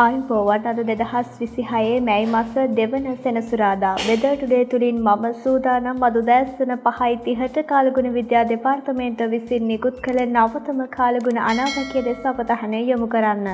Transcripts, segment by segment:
ආයුබෝවන් අද 2026 මැයි මාස දෙවන සෙනසුරාදා වෙදර් ටුඩේ තුලින් මම සූදානම් අද උදෑසන 5:30ට කාලගුණ විද්‍යා දෙපාර්තමේන්තුව විසින් නිකුත් කළ නවතම කාලගුණ අනාවැකිය ලෙස අවධානය යොමු කරන්න.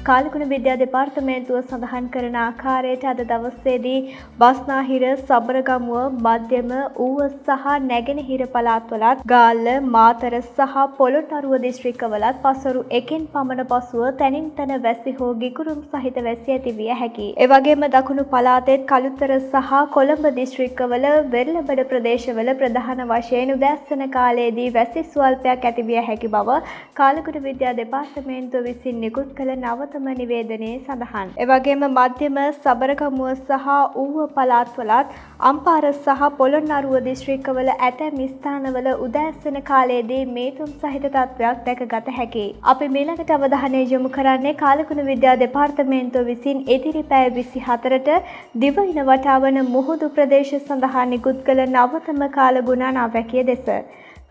කාලගුණ විද්‍යා දෙපාර්තමේන්තුව සඳහන් කරන ආකාරයට අද දවසේදී බස්නාහිර, සබරගමුව, මධ්‍යම, ඌව සහ නැගෙනහිර පළාත්වලත්, ගාල්ල, මාතර සහ පොළොන්නරුව දිස්ත්‍රික්කවලත් පසරු එකෙන් පමණ පසුව තැනින් තැන වැසි හෝ ගිගුරුම් සහිත වැසි ඇති විය හැකියි. ඒ වගේම දකුණු පළාතෙත් කළුතර සහ කොළඹ දිස්ත්‍රික්කවල වෙරළබඩ ප්‍රදේශවල ප්‍රධාන වශයෙන් උදෑසන කාලයේදී වැසි ස්වල්පයක් ඇති විය හැකි බව කාලගුණ විද්‍යා දෙපාර්තමේන්තුව විසින් නිකුත් කළ නවතම නිවේදනයේ සඳහන්. එවැගේම මධ්‍යම, සබරගමුව සහ ඌව පළාත්වලත් අම්පාර සහ පොළොන්නරුව දිස්ත්‍රික්කවල ඇතැම් ස්ථානවල උදෑසන කාලයේදී මේතුම් සහිත තත්ත්වයක් දැකගත හැකියි. අපි ඊළඟට අවධානය යොමු කරන්නේ කාලගුණ විද්‍යා දෙපාර්තමේන්තුව විසින් ඉදිරි පැය 24ට දිවයින වටා වන මුහුදු ප්‍රදේශ සඳහා නිකුත් කළ නවතම කාලගුණ අනාවැකිය දෙස.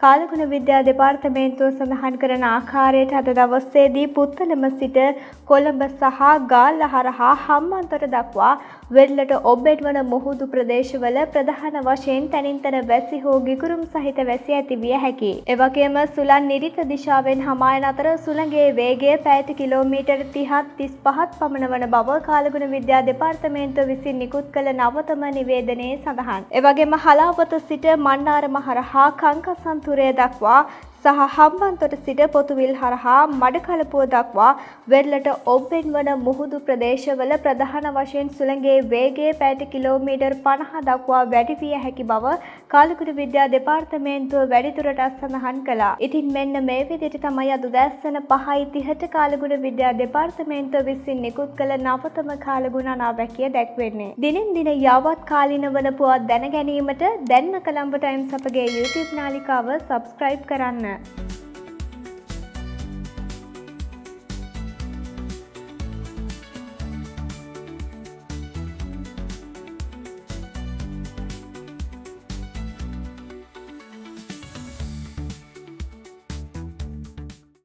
කාලගුණ විද්‍යා දෙපාර්තමේන්තුව සඳහන් කරන ආකාරයට අද දවසේදී පුත්තලම සිට කොළඹ සහ ගාල්ල හරහා හම්බන්තොට දක්වා වෙරළට ඔබ්බෙට වන මුහුදු ප්‍රදේශවල ප්‍රධාන වශයෙන් තැනින් තැන වැසි හෝ ගිගුරුම් සහිත වැසි ඇති විය හැකියි. එවැගේම සුළං නිරිත දිශාවෙන් හමායන අතර සුළඟේ වේගය පැයට කිලෝමීටර් 30-35ක් පමණ වන බව කාලගුණ විද්‍යා දෙපාර්තමේන්තුව විසින් නිකුත් කළ නවතම නිවේදනයේ සඳහන්. එවැගේම හලාවත සිට මන්නාරම හරහා කංකසන්තුරය දක්වා සහ හම්බන්තොට සිට පොතුවිල් හරහා මඩකලපුව දක්වා වෙරළට ඔබ්බෙන් වන මුහුදු ප්‍රදේශවල ප්‍රධාන වශයෙන් සුළඟේ වේගය පැයට කිලෝමීටර් 50 දක්වා වැඩි විය හැකි බව කාලගුණ විද්‍යා දෙපාර්තමේන්තුව වැඩිදුරටත් සඳහන් කළා. ඉතින් මෙන්න මේ විදිහට තමයි අද උදෑසන 5:30ට කාලගුණ විද්‍යා දෙපාර්තමේන්තුව විසින් නිකුත් කළ නවතම කාලගුණ අනාවැකිය දැක්වෙන්නේ. දිනෙන් දින යාවත් කාලීන වන පුවත් දැන ගැනීමට දැන්ම කොළඹ ටයිම්ස් අපගේ YouTube නාලිකාව subscribe කරන්න.